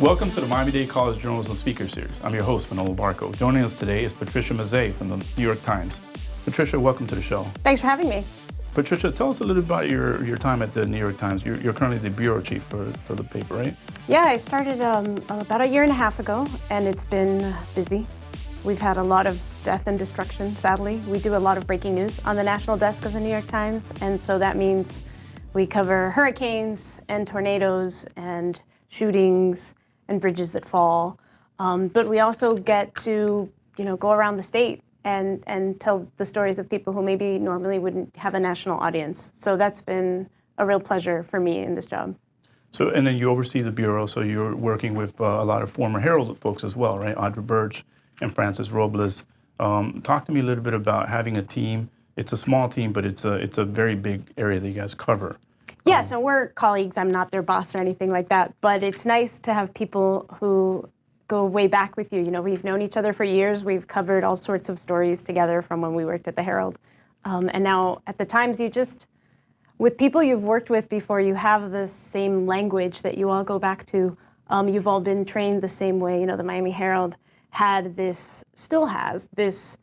Welcome to the Miami-Dade College Journalism Speaker Series. I'm your host, Manolo Barco. Joining us today is Patricia Mazzei from the New York Times. Patricia, welcome to the show. Thanks for having me. Patricia, tell us a little about your time at the New York Times. You're currently the bureau chief for the paper, right? Yeah, I started about a year and a half ago, and it's been busy. We've had a lot of death and destruction, sadly. We do a lot of breaking news on the national desk of the New York Times, and so that means we cover hurricanes and tornadoes and shootings and bridges that fall. But we also get to, go around the state and tell the stories of people who maybe normally wouldn't have a national audience. So that's been a real pleasure for me in this job. So, and then you oversee the bureau, so you're working with a lot of former Herald folks as well, right? Audra Birch and Francis Robles. Talk to me a little bit about having a team. It's a small team, but it's a very big area that you guys cover. Yeah, so we're colleagues. I'm not their boss or anything like that, but it's nice to have people who go way back with you. We've known each other for years. We've covered all sorts of stories together from when we worked at the Herald. And now at the Times, with people you've worked with before, you have the same language that you all go back to. You've all been trained the same way. The Miami Herald still has this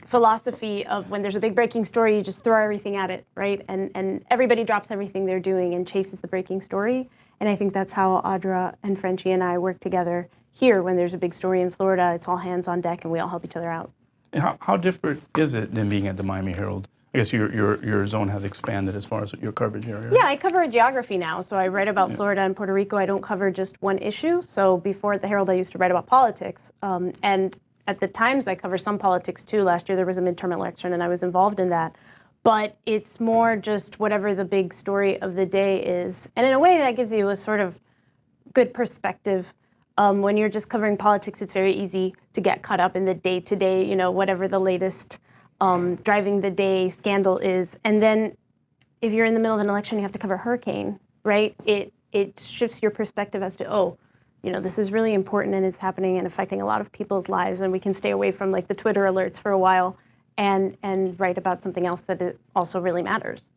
philosophy of when there's a big breaking story, you just throw everything at it, right? And everybody drops everything they're doing and chases the breaking story. And I think that's how Audra and Frenchie and I work together here. When there's a big story in Florida, it's all hands on deck and we all help each other out. And how different is it than being at the Miami Herald? I guess your zone has expanded as far as your coverage area. Yeah, I cover geography now. So I write about Florida and Puerto Rico. I don't cover just one issue. So before at the Herald, I used to write about politics. And at the Times, I cover some politics too. Last year, there was a midterm election, and I was involved in that. But it's more just whatever the big story of the day is. And in a way, that gives you a sort of good perspective. When you're just covering politics, it's very easy to get caught up in the day-to-day, whatever the latest driving the day scandal is. And then if you're in the middle of an election, you have to cover a hurricane, right? It shifts your perspective as to, this is really important and it's happening and affecting a lot of people's lives, and we can stay away from the Twitter alerts for a while and write about something else that it also really matters.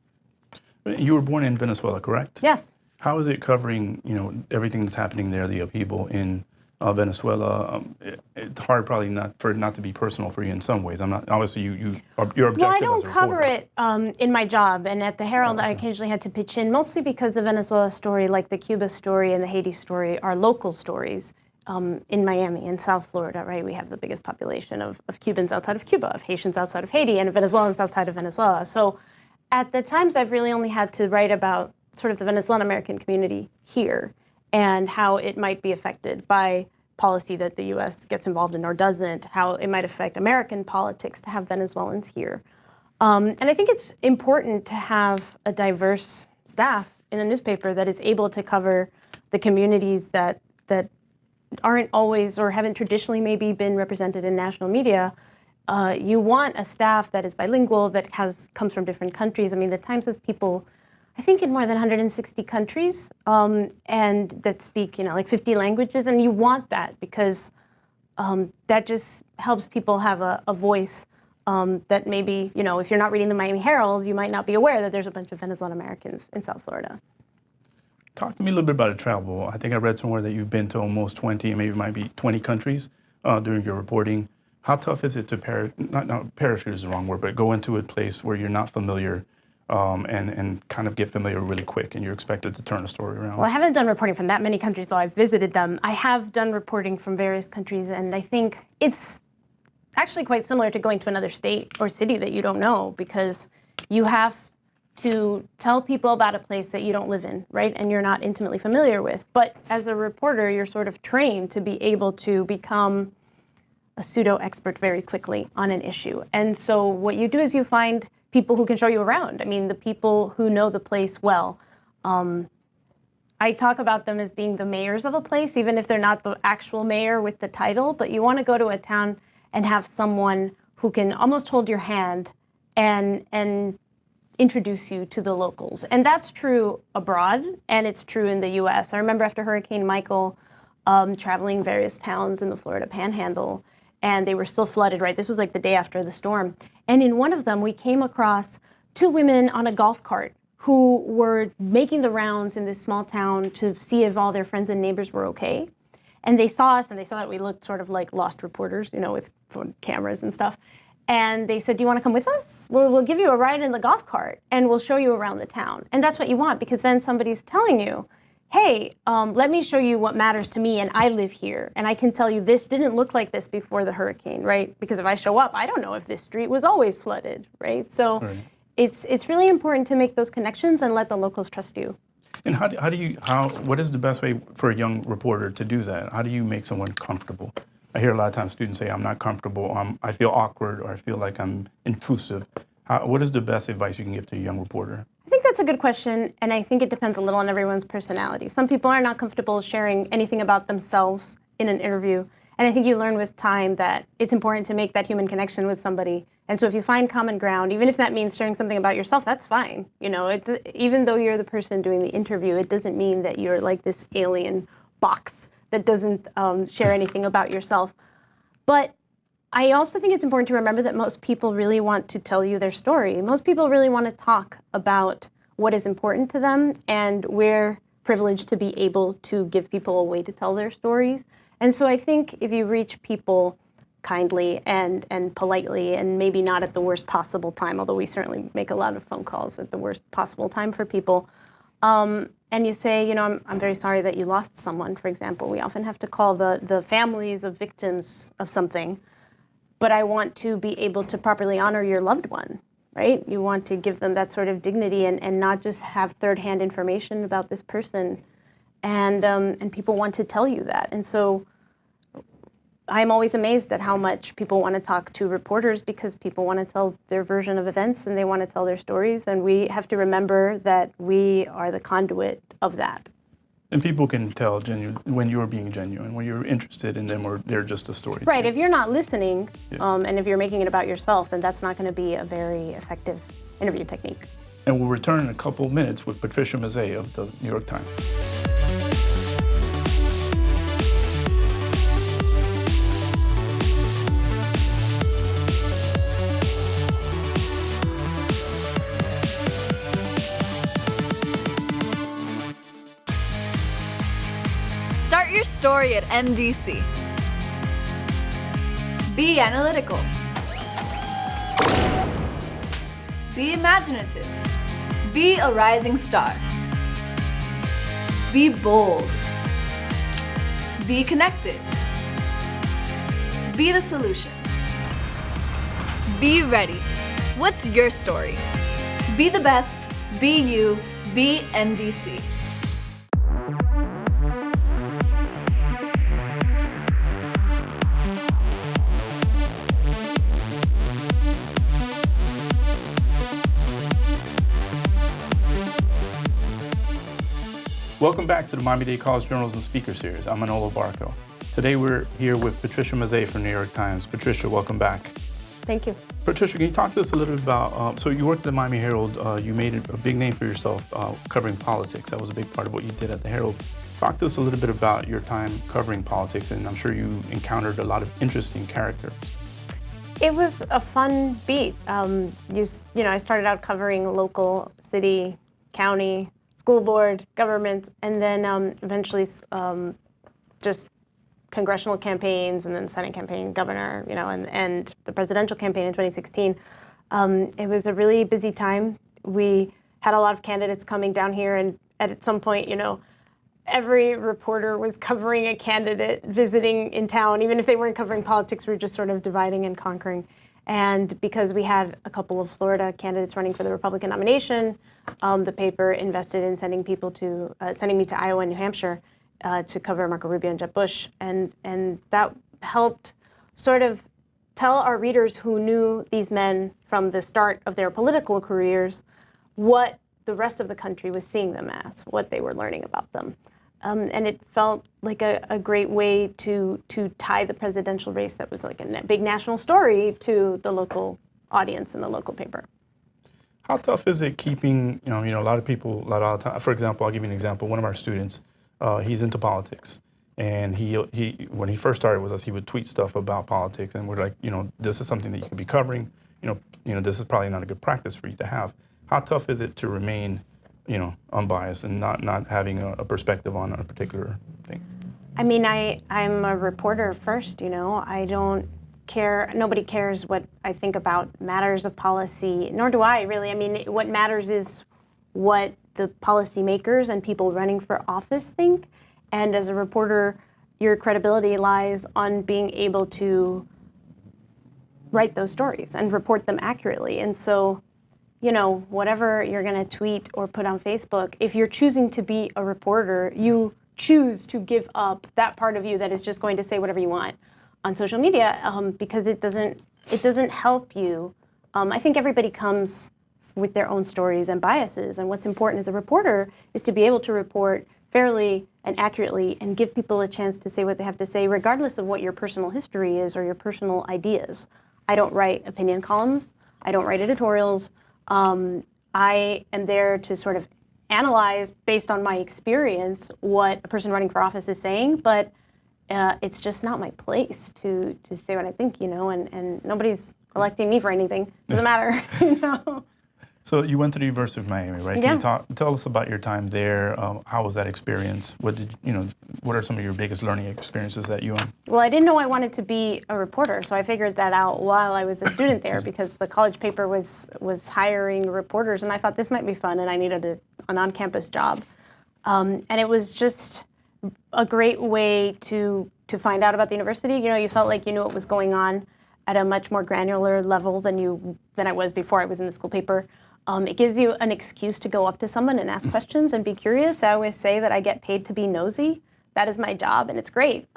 You were born in Venezuela, correct? Yes. How is it covering, everything that's happening there, the upheaval in Venezuela? It's hard probably not to be personal for you in some ways. I'm not, obviously you're objective. Well, I don't cover it in my job, and at the Herald I occasionally had to pitch in, mostly because the Venezuela story, like the Cuba story and the Haiti story, are local stories in Miami and South Florida, right? We have the biggest population of Cubans outside of Cuba, of Haitians outside of Haiti, and of Venezuelans outside of Venezuela. So at the Times, I've really only had to write about sort of the Venezuelan American community here and how it might be affected by policy that the U.S. gets involved in or doesn't, how it might affect American politics to have Venezuelans here. And I think it's important to have a diverse staff in a newspaper that is able to cover the communities that aren't always or haven't traditionally maybe been represented in national media. You want a staff that is bilingual, that comes from different countries. I mean, the Times has people, I think, in more than 160 countries, and that speak, 50 languages, and you want that because that just helps people have a voice that maybe, if you're not reading the Miami Herald, you might not be aware that there's a bunch of Venezuelan Americans in South Florida. Talk to me a little bit about travel. I think I read somewhere that you've been to almost 20, maybe it might be 20 countries during your reporting. How tough is it to parachute is the wrong word, but go into a place where you're not familiar and kind of get familiar really quick, and you're expected to turn a story around? Well, I haven't done reporting from that many countries, though I've visited them. I have done reporting from various countries, and I think it's actually quite similar to going to another state or city that you don't know, because you have to tell people about a place that you don't live in, right, and you're not intimately familiar with. But as a reporter, you're sort of trained to be able to become a pseudo-expert very quickly on an issue. And so what you do is you find people who can show you around. I mean, the people who know the place well. I talk about them as being the mayors of a place, even if they're not the actual mayor with the title, but you want to go to a town and have someone who can almost hold your hand and introduce you to the locals. And that's true abroad, and it's true in the US. I remember after Hurricane Michael, traveling various towns in the Florida Panhandle, and they were still flooded, right? This was like the day after the storm. And in one of them, we came across two women on a golf cart who were making the rounds in this small town to see if all their friends and neighbors were okay. And they saw us, and they saw that we looked sort of like lost reporters, you know, with cameras and stuff. And they said, do you want to come with us? We'll give you a ride in the golf cart, and we'll show you around the town. And that's what you want, because then somebody's telling you, hey, let me show you what matters to me, and I live here. And I can tell you this didn't look like this before the hurricane, right? Because if I show up, I don't know if this street was always flooded, right? So it's really important to make those connections and let the locals trust you. And what is the best way for a young reporter to do that? How do you make someone comfortable? I hear a lot of times students say, I'm not comfortable, I feel awkward, or I feel like I'm intrusive. What is the best advice you can give to a young reporter? I think that's a good question, and I think it depends a little on everyone's personality. Some people are not comfortable sharing anything about themselves in an interview, and I think you learn with time that it's important to make that human connection with somebody. And so if you find common ground, even if that means sharing something about yourself, that's fine. You know, even though you're the person doing the interview, it doesn't mean that you're like this alien box that doesn't share anything about yourself. But I also think it's important to remember that most people really want to tell you their story. Most people really want to talk about what is important to them, and we're privileged to be able to give people a way to tell their stories. And so I think if you reach people kindly and politely, and maybe not at the worst possible time, although we certainly make a lot of phone calls at the worst possible time for people, and you say, you know, I'm very sorry that you lost someone, for example. We often have to call the families of victims of something, but I want to be able to properly honor your loved one, right? You want to give them that sort of dignity and not just have third-hand information about this person. And people want to tell you that. And so I'm always amazed at how much people want to talk to reporters, because people want to tell their version of events and they want to tell their stories. And we have to remember that we are the conduit of that. And people can tell when you're being genuine, when you're interested in them, or they're just a story. Right. If you're not listening, and if you're making it about yourself, then that's not going to be a very effective interview technique. And we'll return in a couple of minutes with Patricia Mazzei of the New York Times. Start your story at MDC. Be analytical. Be imaginative. Be a rising star. Be bold. Be connected. Be the solution. Be ready. What's your story? Be the best. Be you. Be MDC. Welcome back to the Miami-Dade College Journals and Speaker Series. I'm Manolo Barco. Today we're here with Patricia Mazzei from New York Times. Patricia, welcome back. Thank you. Patricia, can you talk to us a little bit about, so you worked at the Miami Herald, you made a big name for yourself covering politics. That was a big part of what you did at the Herald. Talk to us a little bit about your time covering politics, and I'm sure you encountered a lot of interesting characters. It was a fun beat. You know, I started out covering local, city, county, school board, government, and then eventually just congressional campaigns, and then Senate campaign, governor, you know, and the presidential campaign in 2016. It was a really busy time. We had a lot of candidates coming down here, and at some point, you know, every reporter was covering a candidate visiting in town. Even if they weren't covering politics, we were just sort of dividing and conquering. And because we had a couple of Florida candidates running for the Republican nomination, the paper invested in sending me to Iowa and New Hampshire to cover Marco Rubio and Jeb Bush. And that helped sort of tell our readers who knew these men from the start of their political careers what the rest of the country was seeing them as, what they were learning about them. And it felt like a great way to tie the presidential race that was like a big national story to the local audience and the local paper. How tough is it keeping, you know, a lot of people, a lot of time, for example, I'll give you an example. One of our students, he's into politics. And he when he first started with us, he would tweet stuff about politics. And we're like, you know, this is something that you could be covering. You know, this is probably not a good practice for you to have. How tough is it to remain unbiased and not having a perspective on a particular thing? I mean, I'm a reporter first, I don't care, nobody cares what I think about matters of policy, nor do I really. I mean, what matters is what the policymakers and people running for office think. And as a reporter, your credibility lies on being able to write those stories and report them accurately. And so, whatever you're going to tweet or put on Facebook, if you're choosing to be a reporter, you choose to give up that part of you that is just going to say whatever you want on social media, because it doesn't help you. I think everybody comes with their own stories and biases, and what's important as a reporter is to be able to report fairly and accurately and give people a chance to say what they have to say, regardless of what your personal history is or your personal ideas. I don't write opinion columns. I don't write editorials. I am there to sort of analyze, based on my experience, what a person running for office is saying, but it's just not my place to say what I think, and nobody's electing me for anything. Doesn't matter, So you went to the University of Miami, right? Yeah. Can you tell us about your time there? How was that experience? What are some of your biggest learning experiences that you had? Well, I didn't know I wanted to be a reporter, so I figured that out while I was a student there, because the college paper was hiring reporters, and I thought this might be fun, and I needed an on-campus job. And it was just a great way to find out about the university. You felt like you knew what was going on at a much more granular level than I was before I was in the school paper. It gives you an excuse to go up to someone and ask questions and be curious. I always say that I get paid to be nosy. That is my job, and it's great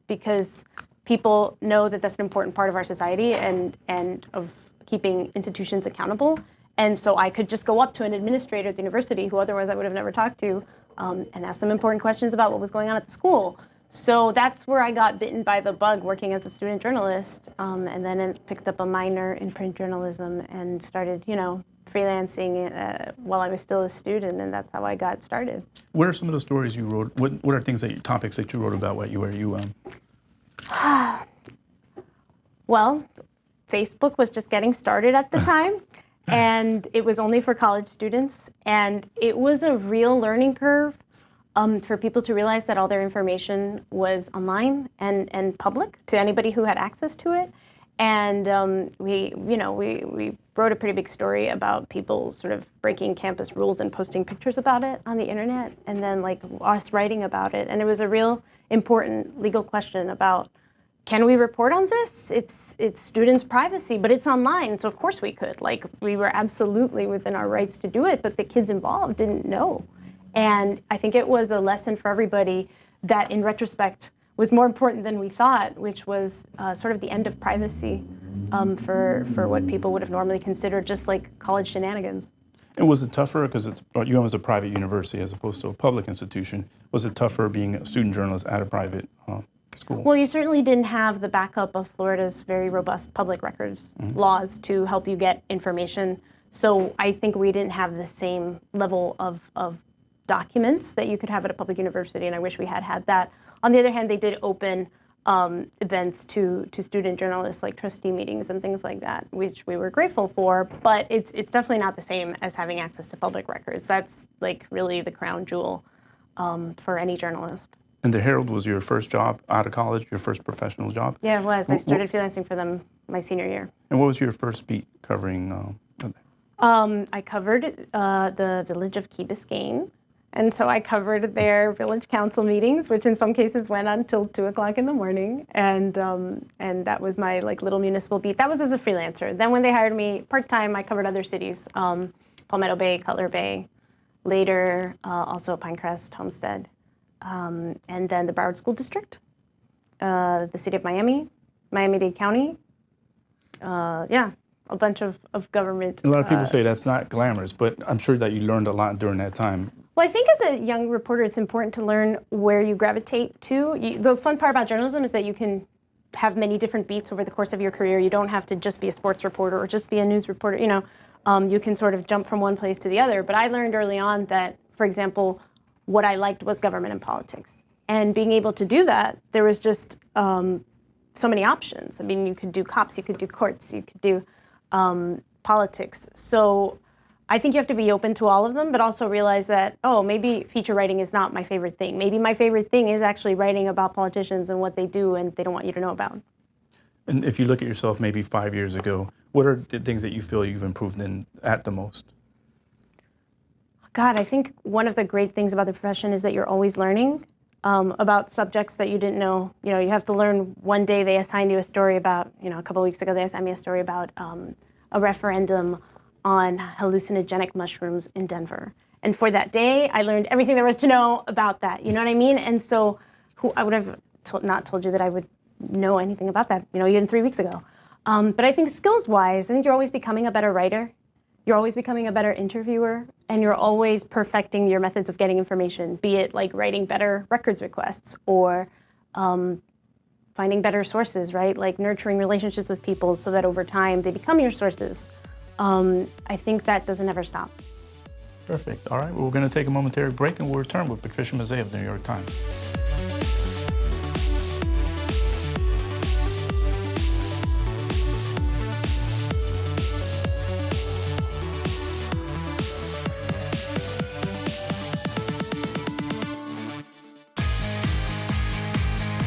because people know that that's an important part of our society and of keeping institutions accountable. And so I could just go up to an administrator at the university who otherwise I would have never talked to and ask them important questions about what was going on at the school. So that's where I got bitten by the bug working as a student journalist, and then picked up a minor in print journalism and started, freelancing while I was still a student, and that's how I got started. What are some of the stories you wrote? What are topics that you wrote about where you Well, Facebook was just getting started at the time, and it was only for college students, and it was a real learning curve for people to realize that all their information was online and public to anybody who had access to it. And we wrote a pretty big story about people sort of breaking campus rules and posting pictures about it on the internet, and then us writing about it. And it was a real important legal question about, can we report on this? It's students' privacy, but it's online, so of course we could. We were absolutely within our rights to do it, but the kids involved didn't know. And I think it was a lesson for everybody that, in retrospect, was more important than we thought, which was sort of the end of privacy for what people would have normally considered just like college shenanigans. And was it tougher, because UM is a private university as opposed to a public institution, was it tougher being a student journalist at a private school? Well, you certainly didn't have the backup of Florida's very robust public records laws to help you get information. So I think we didn't have the same level of documents that you could have at a public university, and I wish we had that. On the other hand, they did open events to student journalists, like trustee meetings and things like that, which we were grateful for, but it's definitely not the same as having access to public records. That's really the crown jewel for any journalist. And the Herald was your first job out of college, your first professional job? Yeah, it was. I started freelancing for them my senior year. And what was your first beat covering? I covered the village of Key Biscayne. And so I covered their village council meetings, which in some cases went on until 2 o'clock in the morning. And that was my little municipal beat. That was as a freelancer. Then when they hired me part-time, I covered other cities, Palmetto Bay, Cutler Bay, later also Pinecrest, Homestead, and then the Broward School District, the city of Miami, Miami-Dade County, a bunch of government. A lot of people say that's not glamorous, but I'm sure that you learned a lot during that time. Well, I think as a young reporter, it's important to learn where you gravitate to. The fun part about journalism is that you can have many different beats over the course of your career. You don't have to just be a sports reporter or just be a news reporter. You can sort of jump from one place to the other. But I learned early on that, for example, what I liked was government and politics. And being able to do that, there was just so many options. I mean, you could do cops, you could do courts, you could do politics. So I think you have to be open to all of them, but also realize that, oh, maybe feature writing is not my favorite thing. Maybe my favorite thing is actually writing about politicians and what they do and they don't want you to know about. And if you look at yourself maybe 5 years ago, what are the things that you feel you've improved at the most? God, I think one of the great things about the profession is that you're always learning about subjects that you didn't know. You know, you have to learn. One day they assigned you a story about, you know, a couple of weeks ago they assigned me a story about a referendum on hallucinogenic mushrooms in Denver. And for that day, I learned everything there was to know about that. You know what I mean? And so I would have not told you that I would know anything about that, you know, even 3 weeks ago. But I think skills-wise, I think you're always becoming a better writer. You're always becoming a better interviewer, and you're always perfecting your methods of getting information, be it like writing better records requests or finding better sources, right? Like nurturing relationships with people so that over time they become your sources. I think that doesn't ever stop. Perfect. All right, well, we're going to take a momentary break and we'll return with Patricia Mazzei of the New York Times.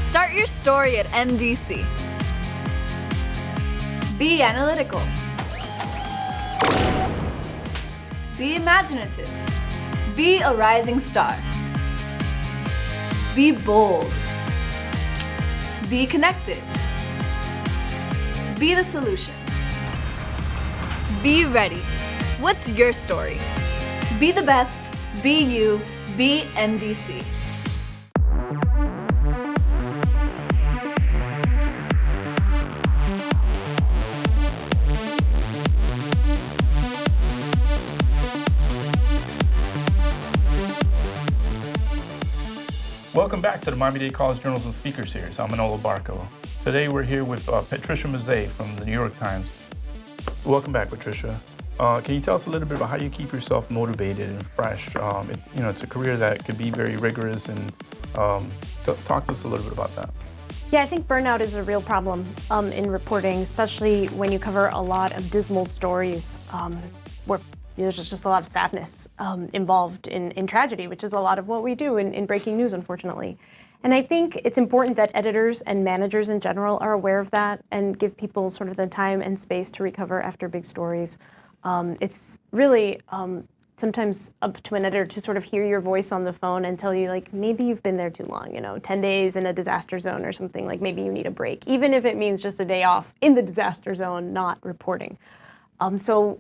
Start your story at MDC. Be analytical. Be imaginative. Be a rising star. Be bold. Be connected. Be the solution. Be ready. What's your story? Be the best. Be you. Be MDC. Welcome back to the Miami-Dade College Journalism Speaker Series. I'm Manolo Barco. Today we're here with Patricia Mazzei from the New York Times. Welcome back, Patricia. Can you tell us a little bit about how you keep yourself motivated and fresh? It's a career that could be very rigorous, and talk to us a little bit about that. Yeah, I think burnout is a real problem in reporting, especially when you cover a lot of dismal stories where there's just a lot of sadness involved in tragedy, which is a lot of what we do in breaking news, unfortunately. And I think it's important that editors and managers in general are aware of that and give people sort of the time and space to recover after big stories. It's really sometimes up to an editor to sort of hear your voice on the phone and tell you, like, maybe you've been there too long, 10 days in a disaster zone or something, like maybe you need a break, even if it means just a day off in the disaster zone, not reporting. So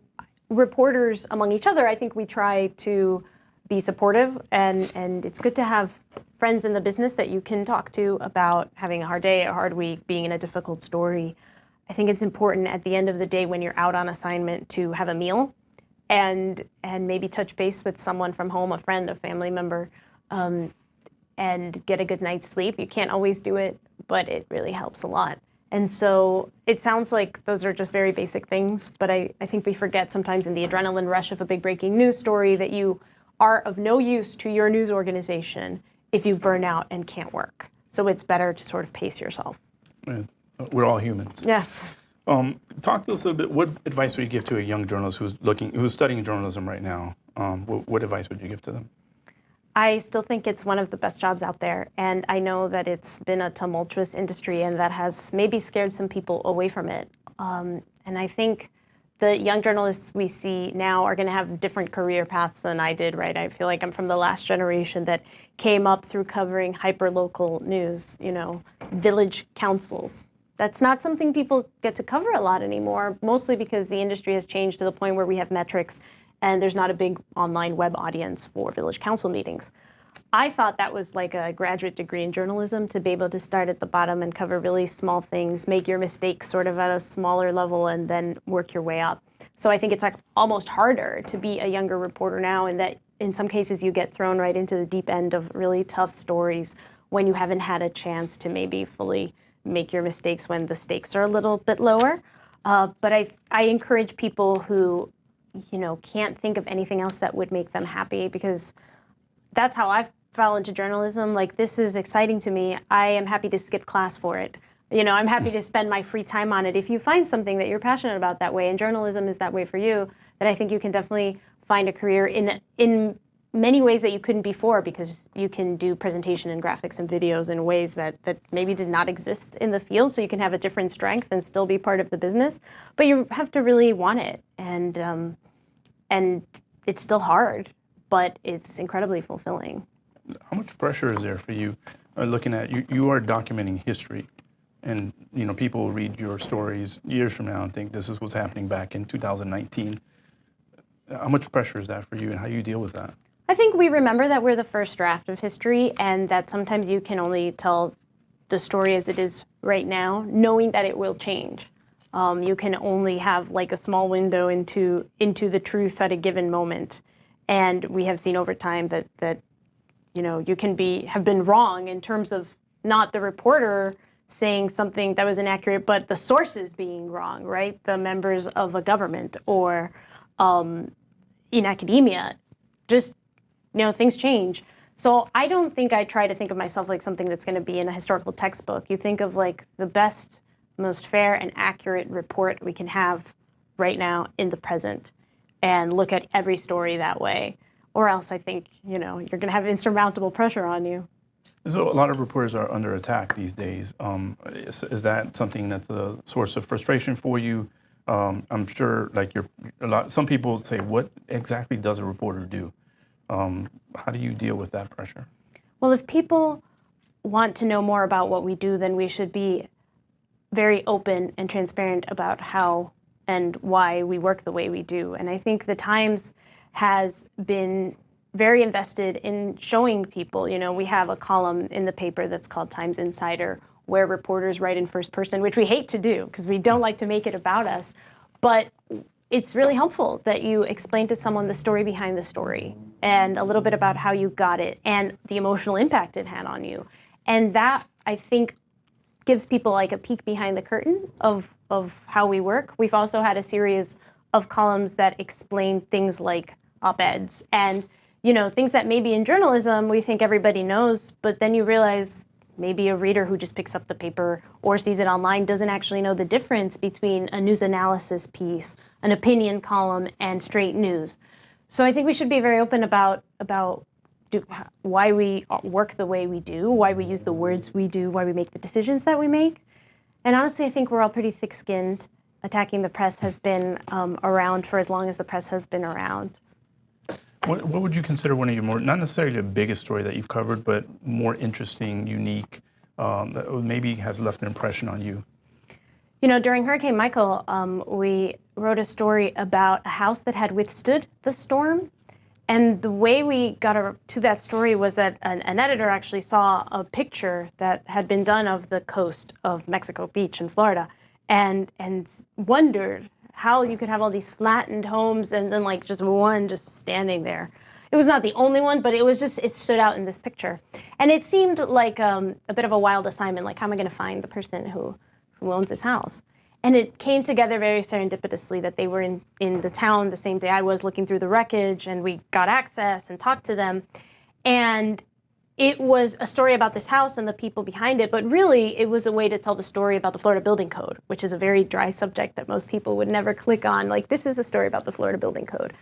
reporters among each other, I think we try to be supportive, and it's good to have friends in the business that you can talk to about having a hard day, a hard week, being in a difficult story. I think it's important at the end of the day when you're out on assignment to have a meal and maybe touch base with someone from home, a friend, a family member, and get a good night's sleep. You can't always do it, but it really helps a lot. And so it sounds like those are just very basic things, but I think we forget sometimes in the adrenaline rush of a big breaking news story that you are of no use to your news organization if you burn out and can't work. So it's better to sort of pace yourself. Yeah, we're all humans. Yes. Talk to us a little bit. What advice would you give to a young journalist who's studying journalism right now? What advice would you give to them? I still think it's one of the best jobs out there, and I know that it's been a tumultuous industry and that has maybe scared some people away from it. And I think the young journalists we see now are going to have different career paths than I did, right? I feel like I'm from the last generation that came up through covering hyper-local news, village councils. That's not something people get to cover a lot anymore, mostly because the industry has changed to the point where we have metrics and there's not a big online web audience for village council meetings. I thought that was like a graduate degree in journalism, to be able to start at the bottom and cover really small things, make your mistakes sort of at a smaller level and then work your way up. So I think it's like almost harder to be a younger reporter now, in that in some cases you get thrown right into the deep end of really tough stories when you haven't had a chance to maybe fully make your mistakes when the stakes are a little bit lower. But I encourage people who can't think of anything else that would make them happy, because that's how I fell into journalism. Like, this is exciting to me. I am happy to skip class for it. I'm happy to spend my free time on it. If you find something that you're passionate about that way, and journalism is that way for you, then I think you can definitely find a career in many ways that you couldn't before, because you can do presentation and graphics and videos in ways that maybe did not exist in the field, so you can have a different strength and still be part of the business. But you have to really want it, and it's still hard, but it's incredibly fulfilling. How much pressure is there for you looking at, you are documenting history, and people will read your stories years from now and think this is what's happening back in 2019. How much pressure is that for you, and how do you deal with that? I think we remember that we're the first draft of history, and that sometimes you can only tell the story as it is right now, knowing that it will change. You can only have like a small window into the truth at a given moment, and we have seen over time that you can have been wrong in terms of not the reporter saying something that was inaccurate, but the sources being wrong, right? The members of a government or in academia, just things change. So I don't think I try to think of myself like something that's going to be in a historical textbook. You think of like the best, most fair and accurate report we can have right now in the present, and look at every story that way. Or else I think, you're going to have insurmountable pressure on you. So a lot of reporters are under attack these days. Is that something that's a source of frustration for you? I'm sure some people say, what exactly does a reporter do? How do you deal with that pressure? Well, if people want to know more about what we do, then we should be very open and transparent about how and why we work the way we do. And I think the Times has been very invested in showing people, we have a column in the paper that's called Times Insider, where reporters write in first person, which we hate to do because we don't like to make it about us. But it's really helpful that you explain to someone the story behind the story and a little bit about how you got it and the emotional impact it had on you. And that, I think, gives people like a peek behind the curtain of how we work. We've also had a series of columns that explain things like op-eds and, things that maybe in journalism we think everybody knows, but then you realize maybe a reader who just picks up the paper or sees it online doesn't actually know the difference between a news analysis piece, an opinion column, and straight news. So I think we should be very open about why we work the way we do, why we use the words we do, why we make the decisions that we make. And honestly, I think we're all pretty thick-skinned. Attacking the press has been around for as long as the press has been around. What would you consider one of your not necessarily the biggest story that you've covered, but more interesting, unique, that maybe has left an impression on you? During Hurricane Michael, we wrote a story about a house that had withstood the storm. And the way we got to that story was that an editor actually saw a picture that had been done of the coast of Mexico Beach in Florida and wondered how you could have all these flattened homes and then like just one just standing there. It was not the only one, but it stood out in this picture. And it seemed like a bit of a wild assignment, like how am I going to find the person who owns this house? And it came together very serendipitously that they were in the town the same day I was, looking through the wreckage, and we got access and talked to them. And it was a story about this house and the people behind it, but really it was a way to tell the story about the Florida Building Code, which is a very dry subject that most people would never click on. Like, this is a story about the Florida Building Code.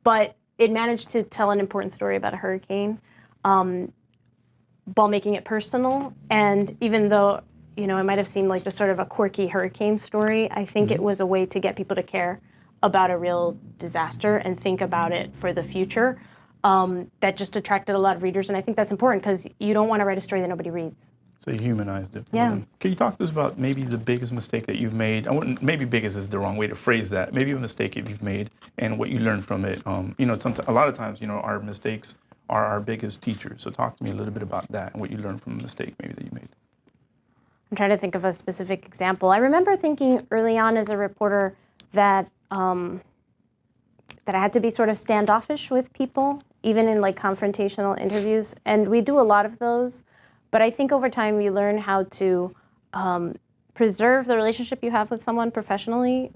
But it managed to tell an important story about a hurricane, while making it personal. And even though it might have seemed like just sort of a quirky hurricane story, I think it was a way to get people to care about a real disaster and think about it for the future. That just attracted a lot of readers, and I think that's important because you don't want to write a story that nobody reads. So you humanized it. Yeah. Can you talk to us about maybe the biggest mistake that you've made? Maybe biggest is the wrong way to phrase that. Maybe a mistake that you've made and what you learned from it. A lot of times, our mistakes are our biggest teachers. So talk to me a little bit about that and what you learned from a mistake maybe that you made. I'm trying to think of a specific example. I remember thinking early on as a reporter that I had to be sort of standoffish with people, even in like confrontational interviews. And we do a lot of those. But I think over time you learn how to preserve the relationship you have with someone professionally,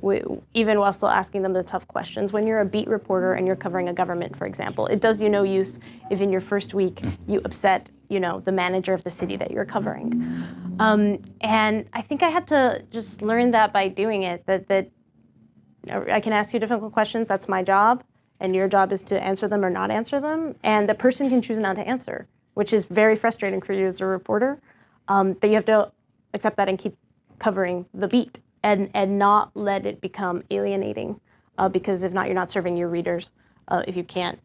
even while still asking them the tough questions. When you're a beat reporter and you're covering a government, for example, it does you no use if in your first week you upset, the manager of the city that you're covering. And I think I had to just learn that by doing it, that I can ask you difficult questions, that's my job, and your job is to answer them or not answer them, and the person can choose not to answer, which is very frustrating for you as a reporter. But you have to accept that and keep covering the beat and not let it become alienating, because if not, you're not serving your readers if you can't,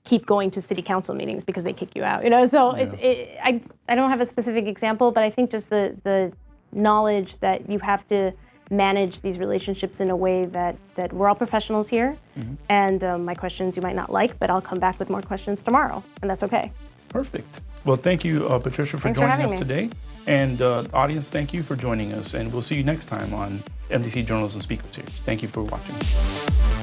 keep going to city council meetings because they kick you out. So I don't have a specific example, but I think just the knowledge that you have to manage these relationships in a way that we're all professionals here, and my questions you might not like, but I'll come back with more questions tomorrow, and that's okay. Perfect. Well, thank you, Patricia, for Thanks joining for us having today. And audience, thank you for joining us, and we'll see you next time on MDC Journalism Speaker Series. Thank you for watching.